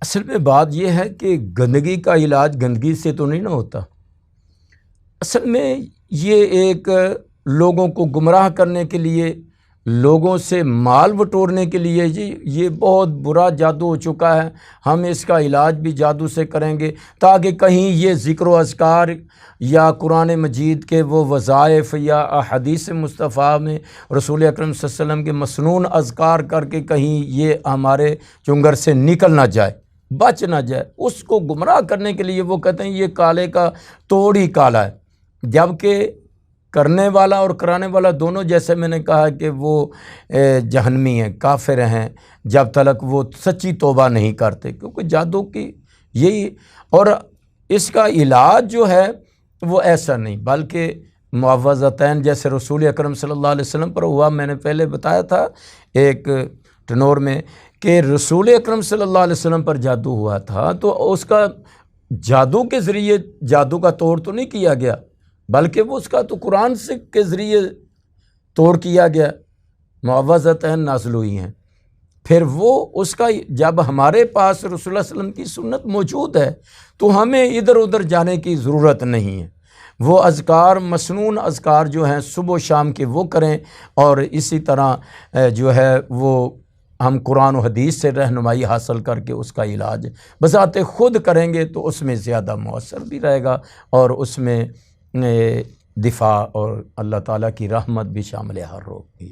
اصل میں بات یہ ہے کہ گندگی کا علاج گندگی سے تو نہیں نہ ہوتا. اصل میں یہ ایک لوگوں کو گمراہ کرنے کے لیے، لوگوں سے مال بٹورنے کے لیے یہ بہت برا جادو ہو چکا ہے. ہم اس کا علاج بھی جادو سے کریں گے تاکہ کہیں یہ ذکر و اذکار یا قرآن مجید کے وہ وظائف یا احادیث مصطفیٰ میں رسول اکرم صلی اللہ علیہ وسلم کے مسنون اذکار کر کے کہیں یہ ہمارے چنگر سے نکل نہ جائے، بچ نہ جائے. اس کو گمراہ کرنے کے لیے وہ کہتے ہیں یہ کالے کا توڑ ہی کالا ہے، جبکہ کرنے والا اور کرانے والا دونوں، جیسے میں نے کہا کہ وہ جہنمی ہیں، کافر ہیں جب تک وہ سچی توبہ نہیں کرتے، کیونکہ جادو کی یہی. اور اس کا علاج جو ہے وہ ایسا نہیں، بلکہ معوذتین جیسے رسول اکرم صلی اللہ علیہ وسلم پر ہوا. میں نے پہلے بتایا تھا ایک ٹنور میں کہ رسول اکرم صلی اللہ علیہ وسلم پر جادو ہوا تھا، تو اس کا جادو کے ذریعے جادو کا توڑ تو نہیں کیا گیا، بلکہ وہ اس کا تو قرآن سے کے ذریعے توڑ کیا گیا. معوذتین نازل ہوئی ہیں. پھر وہ اس کا جب ہمارے پاس رسول اللہ صلی اللہ علیہ وسلم کی سنت موجود ہے تو ہمیں ادھر ادھر جانے کی ضرورت نہیں ہے. وہ اذکار، مسنون اذکار جو ہیں صبح و شام کے وہ کریں، اور اسی طرح جو ہے وہ ہم قرآن و حدیث سے رہنمائی حاصل کر کے اس کا علاج بذات خود کریں گے تو اس میں زیادہ مؤثر بھی رہے گا، اور اس میں دفاع اور اللہ تعالیٰ کی رحمت بھی شامل ہر ہوگی.